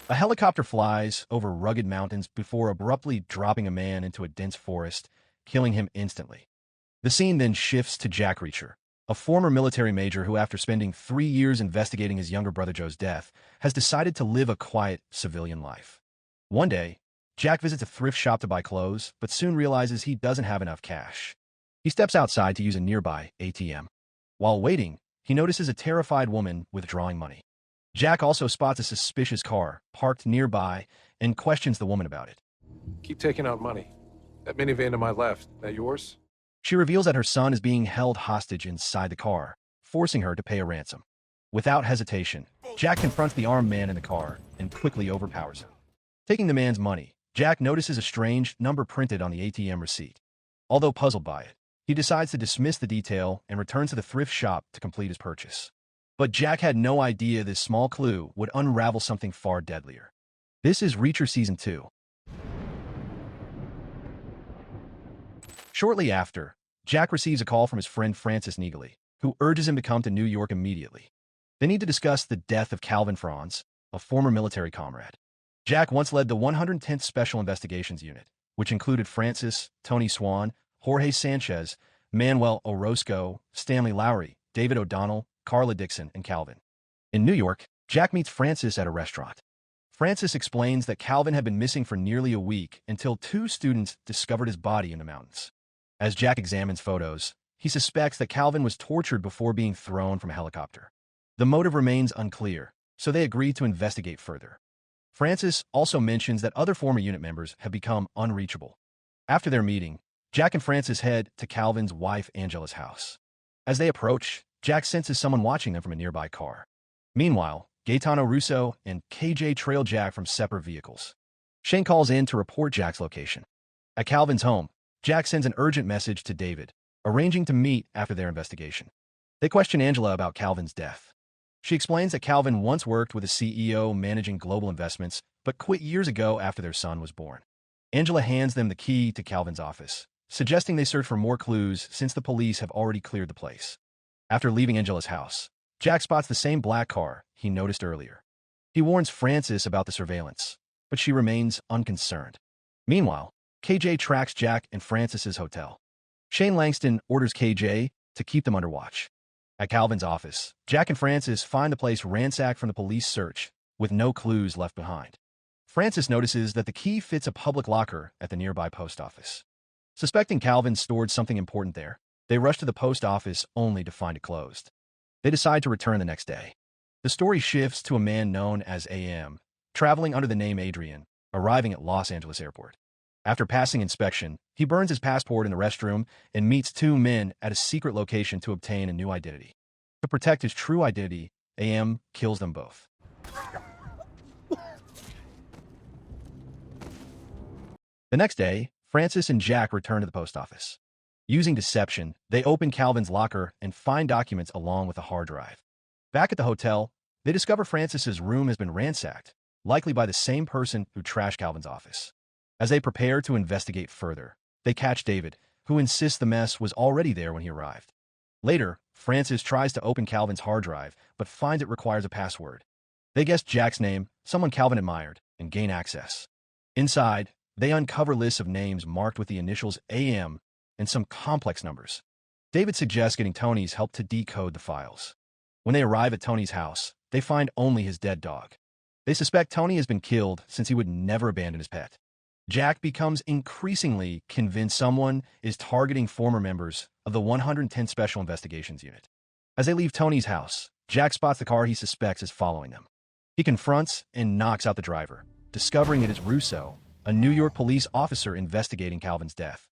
A helicopter flies over rugged mountains before abruptly dropping a man into a dense forest, killing him instantly. The scene then shifts to Jack Reacher, a former military major who, after spending 3 years investigating his younger brother Joe's death, has decided to live a quiet civilian life. One day, Jack visits a thrift shop to buy clothes, but soon realizes he doesn't have enough cash. He steps outside to use a nearby ATM. While waiting, he notices a terrified woman withdrawing money. Jack also spots a suspicious car parked nearby and questions the woman about it. Keep taking out money. That minivan to my left, that yours? She reveals that her son is being held hostage inside the car, forcing her to pay a ransom. Without hesitation, Jack confronts the armed man in the car and quickly overpowers him. Taking the man's money, Jack notices a strange number printed on the ATM receipt. Although puzzled by it, he decides to dismiss the detail and returns to the thrift shop to complete his purchase. But Jack had no idea this small clue would unravel something far deadlier. This is Reacher Season 2. Shortly after, Jack receives a call from his friend Francis Neagley, who urges him to come to New York immediately. They need to discuss the death of Calvin Franz, a former military comrade. Jack once led the 110th Special Investigations Unit, which included Francis, Tony Swan, Jorge Sanchez, Manuel Orozco, Stanley Lowry, David O'Donnell, Carla Dixon, and Calvin. In New York, Jack meets Francis at a restaurant. Francis explains that Calvin had been missing for nearly a week until 2 students discovered his body in the mountains. As Jack examines photos, he suspects that Calvin was tortured before being thrown from a helicopter. The motive remains unclear, so they agree to investigate further. Francis also mentions that other former unit members have become unreachable. After their meeting, Jack and Francis head to Calvin's wife Angela's house. As they approach, Jack senses someone watching them from a nearby car. Meanwhile, Gaetano Russo and KJ trail Jack from separate vehicles. Shane calls in to report Jack's location. At Calvin's home, Jack sends an urgent message to David, arranging to meet after their investigation. They question Angela about Calvin's death. She explains that Calvin once worked with a CEO managing global investments, but quit years ago after their son was born. Angela hands them the key to Calvin's office, suggesting they search for more clues since the police have already cleared the place. After leaving Angela's house, Jack spots the same black car he noticed earlier. He warns Francis about the surveillance, but she remains unconcerned. Meanwhile, KJ tracks Jack and Francis's hotel. Shane Langston orders KJ to keep them under watch. At Calvin's office, Jack and Francis find the place ransacked from the police search, with no clues left behind. Francis notices that the key fits a public locker at the nearby post office. Suspecting Calvin stored something important there, they rush to the post office only to find it closed. They decide to return the next day. The story shifts to a man known as AM, traveling under the name Adrian, arriving at Los Angeles Airport. After passing inspection, he burns his passport in the restroom and meets 2 men at a secret location to obtain a new identity. To protect his true identity, AM kills them both. The next day, Francis and Jack return to the post office. Using deception, they open Calvin's locker and find documents along with a hard drive. Back at the hotel, they discover Francis's room has been ransacked, likely by the same person who trashed Calvin's office. As they prepare to investigate further, they catch David, who insists the mess was already there when he arrived. Later, Francis tries to open Calvin's hard drive, but finds it requires a password. They guess Jack's name, someone Calvin admired, and gain access. Inside, they uncover lists of names marked with the initials AM and some complex numbers. David suggests getting Tony's help to decode the files. When they arrive at Tony's house, they find only his dead dog. They suspect Tony has been killed since he would never abandon his pet. Jack becomes increasingly convinced someone is targeting former members of the 110th Special Investigations Unit. As they leave Tony's house, Jack spots the car he suspects is following them. He confronts and knocks out the driver, discovering it is Russo, a New York police officer investigating Calvin's death.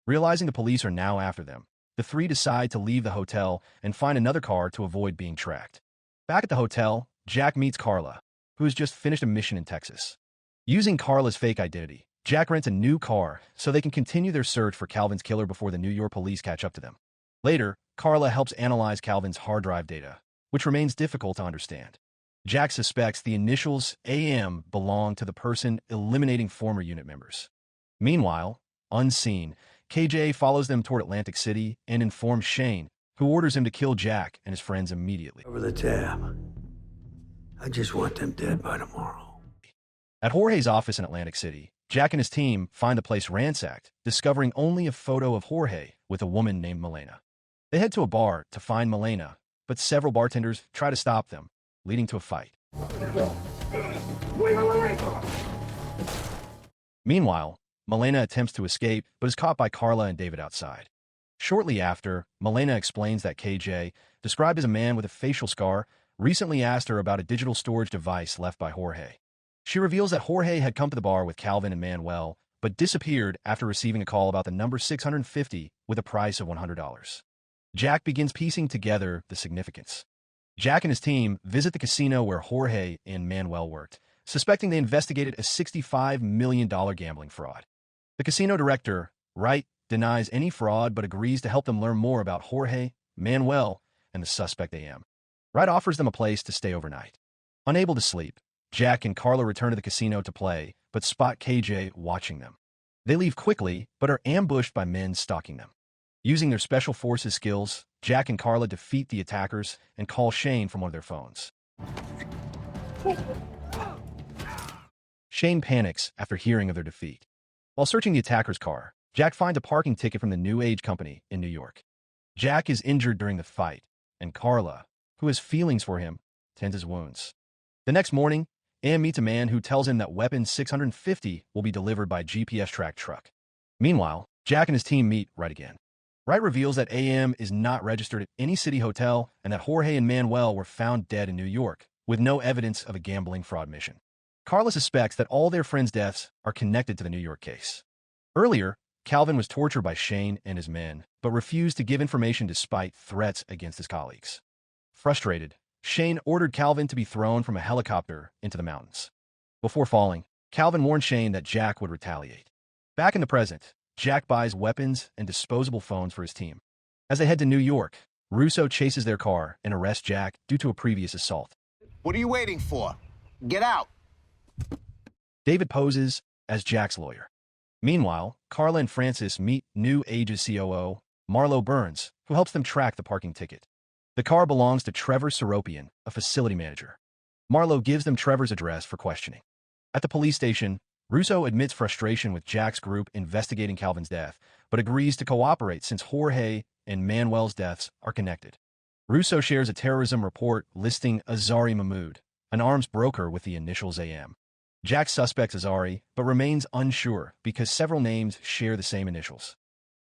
Realizing the police are now after them, the 3 decide to leave the hotel and find another car to avoid being tracked. Back at the hotel, Jack meets Carla, who has just finished a mission in Texas. Using Carla's fake identity, Jack rents a new car so they can continue their search for Calvin's killer before the New York police catch up to them. Later, Carla helps analyze Calvin's hard drive data, which remains difficult to understand. Jack suspects the initials AM belong to the person eliminating former unit members. Meanwhile, unseen, KJ follows them toward Atlantic City and informs Shane, who orders him to kill Jack and his friends immediately. Over the tab. I just want them dead by tomorrow. At Jorge's office in Atlantic City, Jack and his team find the place ransacked, discovering only a photo of Jorge with a woman named Milena. They head to a bar to find Milena, but several bartenders try to stop them, leading to a fight. Meanwhile, Milena attempts to escape, but is caught by Carla and David outside. Shortly after, Milena explains that KJ, described as a man with a facial scar, recently asked her about a digital storage device left by Jorge. She reveals that Jorge had come to the bar with Calvin and Manuel, but disappeared after receiving a call about the number 650 with a price of $100. Jack begins piecing together the significance. Jack and his team visit the casino where Jorge and Manuel worked, suspecting they investigated a $65 million gambling fraud. The casino director, Wright, denies any fraud but agrees to help them learn more about Jorge, Manuel, and the suspect AM. Wright offers them a place to stay overnight. Unable to sleep, Jack and Carla return to the casino to play, but spot KJ watching them. They leave quickly, but are ambushed by men stalking them. Using their special forces skills, Jack and Carla defeat the attackers and call Shane from one of their phones. Shane panics after hearing of their defeat. While searching the attacker's car, Jack finds a parking ticket from the New Age Company in New York. Jack is injured during the fight, and Carla, who has feelings for him, tends his wounds. The next morning, AM meets a man who tells him that weapon 650 will be delivered by GPS-tracked truck. Meanwhile, Jack and his team meet Wright again. Wright reveals that AM is not registered at any city hotel and that Jorge and Manuel were found dead in New York, with no evidence of a gambling fraud mission. Carla suspects that all their friends' deaths are connected to the New York case. Earlier, Calvin was tortured by Shane and his men, but refused to give information despite threats against his colleagues. Frustrated, Shane ordered Calvin to be thrown from a helicopter into the mountains. Before falling, Calvin warned Shane that Jack would retaliate. Back in the present, Jack buys weapons and disposable phones for his team. As they head to New York, Russo chases their car and arrests Jack due to a previous assault. What are you waiting for? Get out! David poses as Jack's lawyer. Meanwhile, Carla and Francis meet New Age's COO, Marlo Burns, who helps them track the parking ticket. The car belongs to Trevor Seropian, a facility manager. Marlo gives them Trevor's address for questioning. At the police station, Russo admits frustration with Jack's group investigating Calvin's death, but agrees to cooperate since Jorge and Manuel's deaths are connected. Russo shares a terrorism report listing Azari Mahmoud, an arms broker with the initials AM. Jack suspects Azari, but remains unsure because several names share the same initials.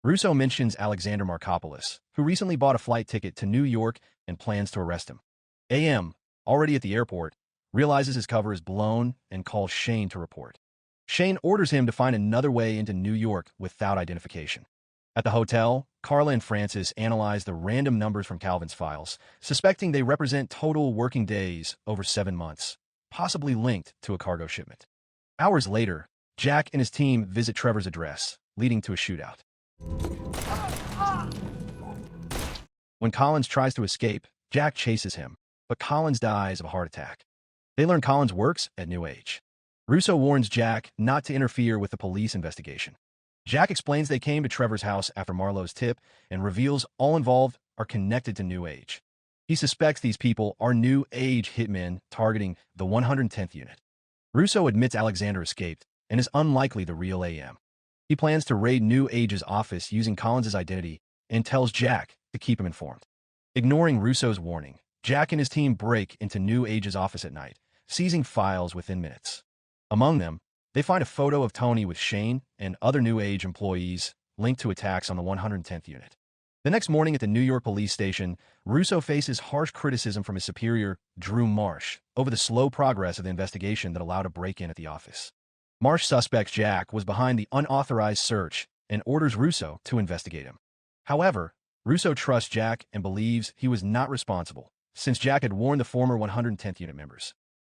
Russo mentions Alexander Markopoulos, who recently bought a flight ticket to New York and plans to arrest him. AM, already at the airport, realizes his cover is blown and calls Shane to report. Shane orders him to find another way into New York without identification. At the hotel, Carla and Francis analyze the random numbers from Calvin's files, suspecting they represent total working days over 7 months, possibly linked to a cargo shipment. Hours later, Jack and his team visit Trevor's address, leading to a shootout. When Collins tries to escape, Jack chases him, but Collins dies of a heart attack. They learn Collins works at New Age. Russo warns Jack not to interfere with the police investigation. Jack explains they came to Trevor's house after Marlowe's tip and reveals all involved are connected to New Age. He suspects these people are New Age hitmen targeting the 110th unit. Russo admits Alexander escaped and is unlikely the real AM. He plans to raid New Age's office using Collins' identity and tells Jack to keep him informed. Ignoring Russo's warning, Jack and his team break into New Age's office at night, seizing files within minutes. Among them, they find a photo of Tony with Shane and other New Age employees linked to attacks on the 110th unit. The next morning at the New York police station, Russo faces harsh criticism from his superior, Drew Marsh, over the slow progress of the investigation that allowed a break-in at the office. Marsh suspects Jack was behind the unauthorized search and orders Russo to investigate him. However, Russo trusts Jack and believes he was not responsible, since Jack had warned the former 110th unit members.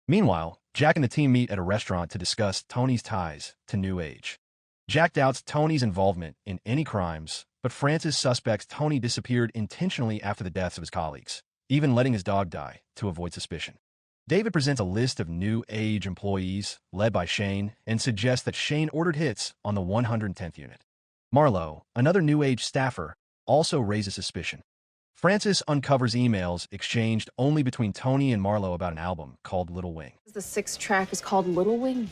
Meanwhile, Jack and the team meet at a restaurant to discuss Tony's ties to New Age. Jack doubts Tony's involvement in any crimes, but Francis suspects Tony disappeared intentionally after the deaths of his colleagues, even letting his dog die to avoid suspicion. David presents a list of New Age employees, led by Shane, and suggests that Shane ordered hits on the 110th unit. Marlo, another New Age staffer, also raises suspicion. Francis uncovers emails exchanged only between Tony and Marlowe about an album called Little Wing. The sixth track is called Little Wing.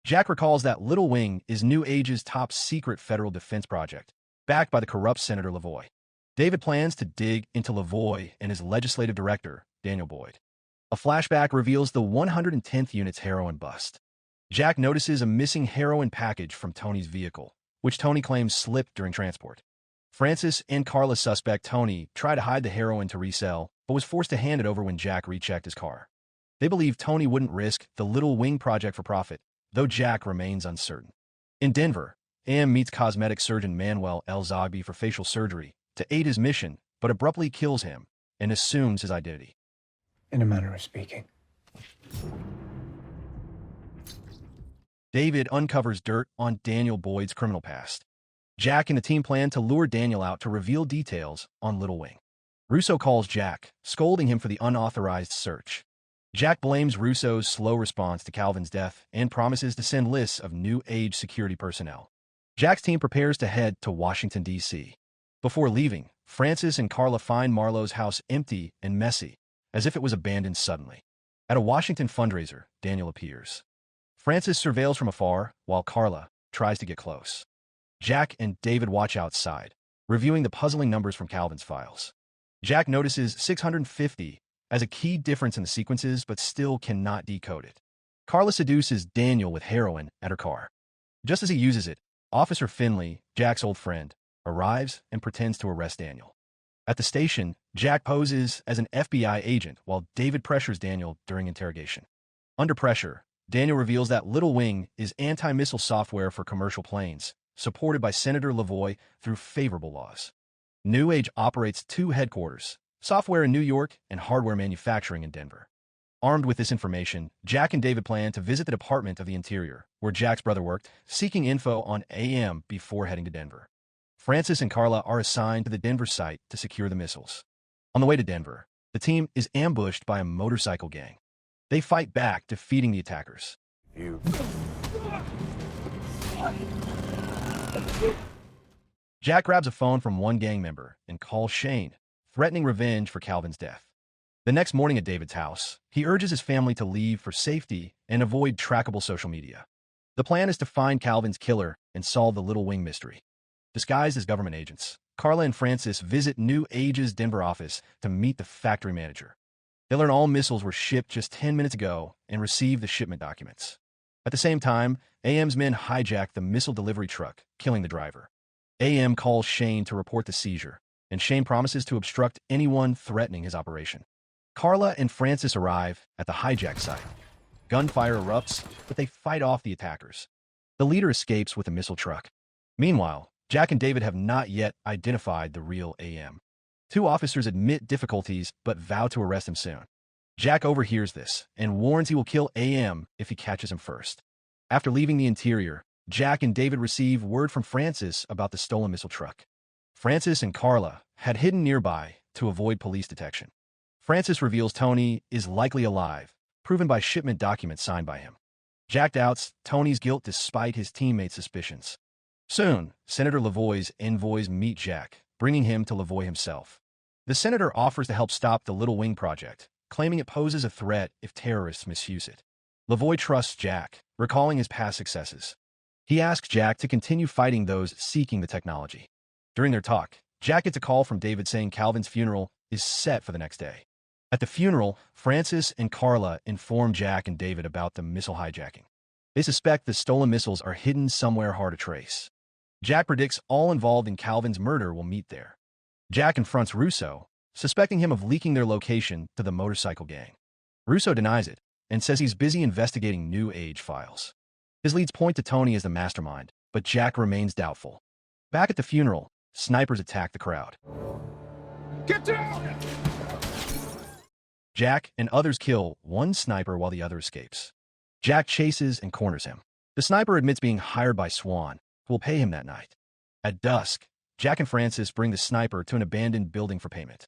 Jack recalls that Little Wing is New Age's top secret federal defense project, backed by the corrupt Senator Lavoie. David plans to dig into Lavoie and his legislative director, Daniel Boyd. A flashback reveals the 110th Unit's heroin bust. Jack notices a missing heroin package from Tony's vehicle, which Tony claims slipped during transport. Francis and Carla suspect Tony tried to hide the heroin to resell, but was forced to hand it over when Jack rechecked his car. They believe Tony wouldn't risk the Little Wing project for profit, though Jack remains uncertain. In Denver, AM meets cosmetic surgeon Manuel L. Zogby for facial surgery to aid his mission, but abruptly kills him and assumes his identity. In a manner of speaking. David uncovers dirt on Daniel Boyd's criminal past. Jack and the team plan to lure Daniel out to reveal details on Little Wing. Russo calls Jack, scolding him for the unauthorized search. Jack blames Russo's slow response to Calvin's death and promises to send lists of New Age security personnel. Jack's team prepares to head to Washington, D.C. Before leaving, Francis and Carla find Marlowe's house empty and messy, as if it was abandoned suddenly. At a Washington fundraiser, Daniel appears. Francis surveils from afar, while Carla tries to get close. Jack and David watch outside, reviewing the puzzling numbers from Calvin's files. Jack notices 650 as a key difference in the sequences, but still cannot decode it. Carla seduces Daniel with heroin at her car. Just as he uses it, Officer Finley, Jack's old friend, arrives and pretends to arrest Daniel. At the station, Jack poses as an FBI agent while David pressures Daniel during interrogation. Under pressure, Daniel reveals that Little Wing is anti-missile software for commercial planes, supported by Senator Lavoie through favorable laws. New Age operates two headquarters, software in New York and hardware manufacturing in Denver. Armed with this information, Jack and David plan to visit the Department of the Interior, where Jack's brother worked, seeking info on AM before heading to Denver. Francis and Carla are assigned to the Denver site to secure the missiles. On the way to Denver, the team is ambushed by a motorcycle gang. They fight back, defeating the attackers. Jack grabs a phone from one gang member and calls Shane, threatening revenge for Calvin's death. The next morning at David's house, he urges his family to leave for safety and avoid trackable social media. The plan is to find Calvin's killer and solve the Little Wing mystery. Disguised as government agents, Carla and Francis visit New Age's Denver office to meet the factory manager. They learn all missiles were shipped just 10 minutes ago and receive the shipment documents. At the same time, AM's men hijack the missile delivery truck, killing the driver. AM calls Shane to report the seizure, and Shane promises to obstruct anyone threatening his operation. Carla and Francis arrive at the hijack site. Gunfire erupts, but they fight off the attackers. The leader escapes with a missile truck. Meanwhile, Jack and David have not yet identified the real AM. Two officers admit difficulties but vow to arrest him soon. Jack overhears this and warns he will kill AM if he catches him first. After leaving the interior, Jack and David receive word from Francis about the stolen missile truck. Francis and Carla had hidden nearby to avoid police detection. Francis reveals Tony is likely alive, proven by shipment documents signed by him. Jack doubts Tony's guilt despite his teammates' suspicions. Soon, Senator Lavoie's envoys meet Jack, bringing him to Lavoie himself. The senator offers to help stop the Little Wing project, claiming it poses a threat if terrorists misuse it. Lavoie trusts Jack, recalling his past successes. He asks Jack to continue fighting those seeking the technology. During their talk, Jack gets a call from David saying Calvin's funeral is set for the next day. At the funeral, Francis and Carla inform Jack and David about the missile hijacking. They suspect the stolen missiles are hidden somewhere hard to trace. Jack predicts all involved in Calvin's murder will meet there. Jack confronts Russo, suspecting him of leaking their location to the motorcycle gang. Russo denies it and says he's busy investigating New Age files. His leads point to Tony as the mastermind, but Jack remains doubtful. Back at the funeral, snipers attack the crowd. Get down! Jack and others kill one sniper while the other escapes. Jack chases and corners him. The sniper admits being hired by Swan, who will pay him that night. At dusk, Jack and Francis bring the sniper to an abandoned building for payment.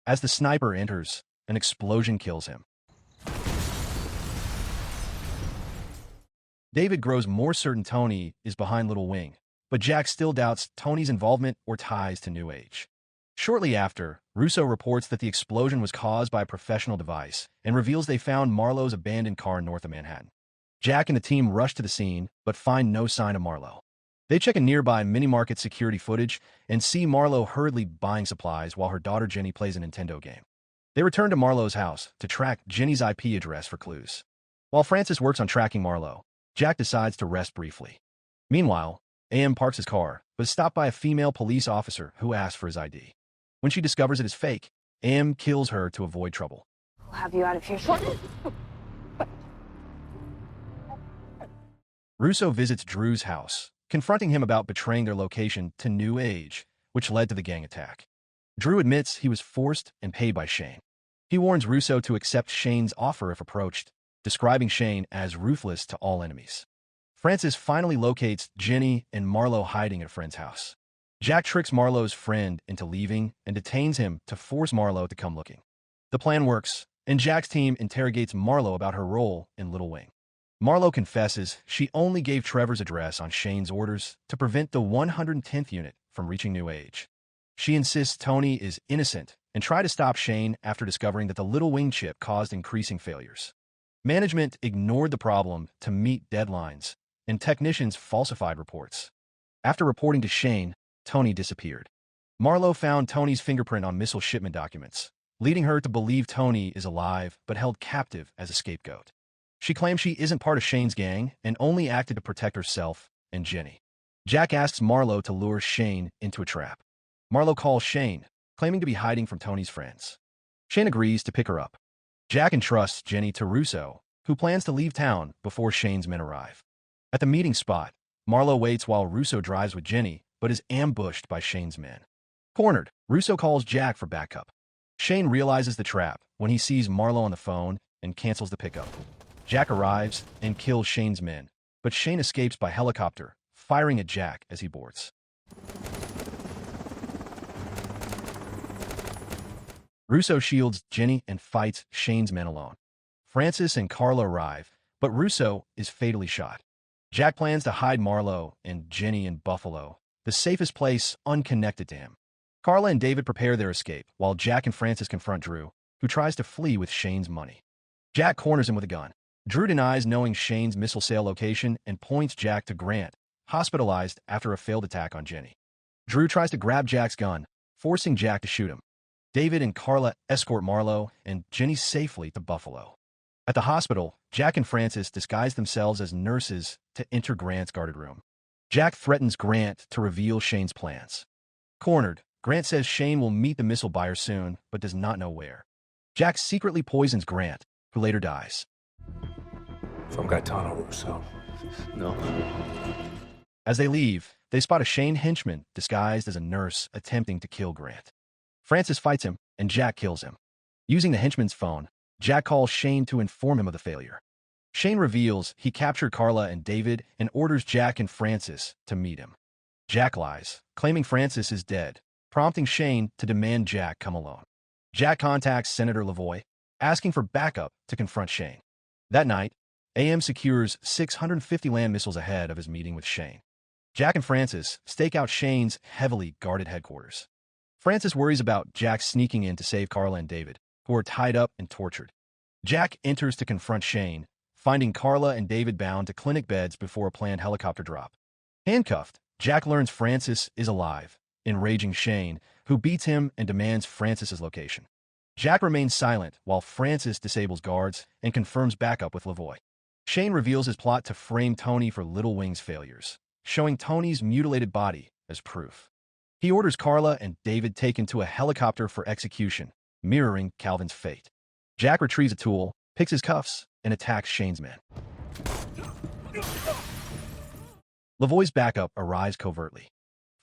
As the sniper enters, an explosion kills him. David grows more certain Tony is behind Little Wing, but Jack still doubts Tony's involvement or ties to New Age. Shortly after, Russo reports that the explosion was caused by a professional device and reveals they found Marlowe's abandoned car north of Manhattan. Jack and the team rush to the scene, but find no sign of Marlowe. They check a nearby mini-market security footage and see Marlowe hurriedly buying supplies while her daughter Jenny plays a Nintendo game. They return to Marlowe's house to track Jenny's IP address for clues. While Francis works on tracking Marlowe, Jack decides to rest briefly. Meanwhile, AM parks his car, but is stopped by a female police officer who asks for his ID. When she discovers it is fake, AM kills her to avoid trouble. We'll have you out of here shortly. Russo visits Drew's house, confronting him about betraying their location to New Age, which led to the gang attack. Drew admits he was forced and paid by Shane. He warns Russo to accept Shane's offer if approached, describing Shane as ruthless to all enemies. Francis finally locates Jenny and Marlowe hiding at a friend's house. Jack tricks Marlowe's friend into leaving and detains him to force Marlowe to come looking. The plan works, and Jack's team interrogates Marlowe about her role in Little Wing. Marlowe confesses she only gave Trevor's address on Shane's orders to prevent the 110th unit from reaching New Age. She insists Tony is innocent and tries to stop Shane after discovering that the Little Wing chip caused increasing failures. Management ignored the problem to meet deadlines, and technicians falsified reports. After reporting to Shane, Tony disappeared. Marlowe found Tony's fingerprint on missile shipment documents, leading her to believe Tony is alive but held captive as a scapegoat. She claims she isn't part of Shane's gang and only acted to protect herself and Jenny. Jack asks Marlowe to lure Shane into a trap. Marlowe calls Shane, claiming to be hiding from Tony's friends. Shane agrees to pick her up. Jack entrusts Jenny to Russo, who plans to leave town before Shane's men arrive. At the meeting spot, Marlowe waits while Russo drives with Jenny, but is ambushed by Shane's men. Cornered, Russo calls Jack for backup. Shane realizes the trap when he sees Marlowe on the phone and cancels the pickup. Jack arrives and kills Shane's men, but Shane escapes by helicopter, firing at Jack as he boards. Russo shields Jenny and fights Shane's men alone. Francis and Carla arrive, but Russo is fatally shot. Jack plans to hide Marlowe and Jenny in Buffalo, the safest place unconnected to him. Carla and David prepare their escape, while Jack and Francis confront Drew, who tries to flee with Shane's money. Jack corners him with a gun. Drew denies knowing Shane's missile sale location and points Jack to Grant, hospitalized after a failed attack on Jenny. Drew tries to grab Jack's gun, forcing Jack to shoot him. David and Carla escort Marlowe and Jenny safely to Buffalo. At the hospital, Jack and Francis disguise themselves as nurses to enter Grant's guarded room. Jack threatens Grant to reveal Shane's plans. Cornered, Grant says Shane will meet the missile buyer soon, but does not know where. Jack secretly poisons Grant, who later dies. From Gaetano Russo. No. As they leave, they spot a Shane henchman disguised as a nurse attempting to kill Grant. Francis fights him, and Jack kills him. Using the henchman's phone, Jack calls Shane to inform him of the failure. Shane reveals he captured Carla and David and orders Jack and Francis to meet him. Jack lies, claiming Francis is dead, prompting Shane to demand Jack come alone. Jack contacts Senator Lavoie, asking for backup to confront Shane. That night, AM secures 650 land missiles ahead of his meeting with Shane. Jack and Francis stake out Shane's heavily guarded headquarters. Francis worries about Jack sneaking in to save Carla and David, who are tied up and tortured. Jack enters to confront Shane, finding Carla and David bound to clinic beds before a planned helicopter drop. Handcuffed, Jack learns Francis is alive, enraging Shane, who beats him and demands Francis's location. Jack remains silent while Francis disables guards and confirms backup with Lavoie. Shane reveals his plot to frame Tony for Little Wing's failures, showing Tony's mutilated body as proof. He orders Carla and David taken to a helicopter for execution, mirroring Calvin's fate. Jack retrieves a tool, picks his cuffs, and attacks Shane's men. Lavoie's backup arrives covertly.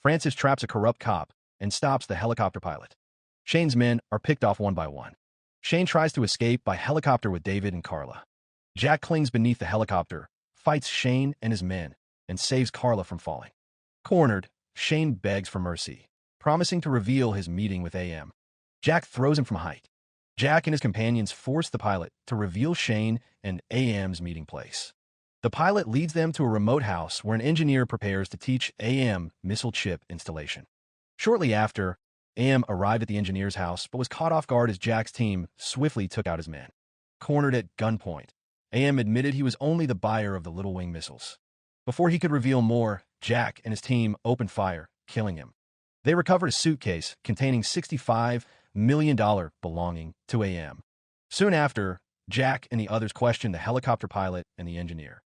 Francis traps a corrupt cop and stops the helicopter pilot. Shane's men are picked off one by one. Shane tries to escape by helicopter with David and Carla. Jack clings beneath the helicopter, fights Shane and his men, and saves Carla from falling. Cornered, Shane begs for mercy, promising to reveal his meeting with AM. Jack throws him from height. Jack and his companions force the pilot to reveal Shane and AM's meeting place. The pilot leads them to a remote house where an engineer prepares to teach AM missile chip installation. Shortly after, AM arrived at the engineer's house but was caught off guard as Jack's team swiftly took out his men. Cornered at gunpoint, AM admitted he was only the buyer of the Little Wing missiles. Before he could reveal more, Jack and his team opened fire, killing him. They recovered a suitcase containing $65 million belonging to AM. Soon after, Jack and the others questioned the helicopter pilot and the engineer.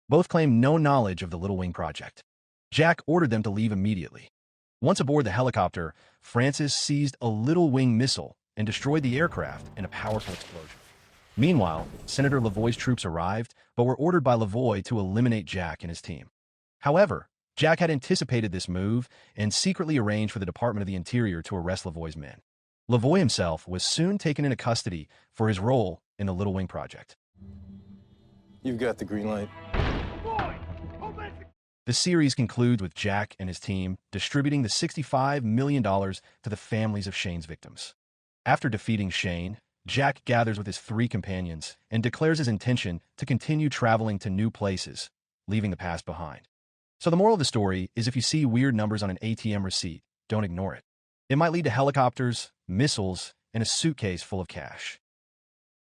Both claimed no knowledge of the Little Wing project. Jack ordered them to leave immediately. Once aboard the helicopter, Francis seized a Little Wing missile and destroyed the aircraft in a powerful explosion. Meanwhile, Senator Lavoie's troops arrived, but were ordered by Lavoie to eliminate Jack and his team. However, Jack had anticipated this move and secretly arranged for the Department of the Interior to arrest Lavoie's men. Lavoie himself was soon taken into custody for his role in the Little Wing project. You've got the green light. The series concludes with Jack and his team distributing the $65 million to the families of Shane's victims. After defeating Shane, Jack gathers with his 3 companions and declares his intention to continue traveling to new places, leaving the past behind. So the moral of the story is if you see weird numbers on an ATM receipt, don't ignore it. It might lead to helicopters, missiles, and a suitcase full of cash.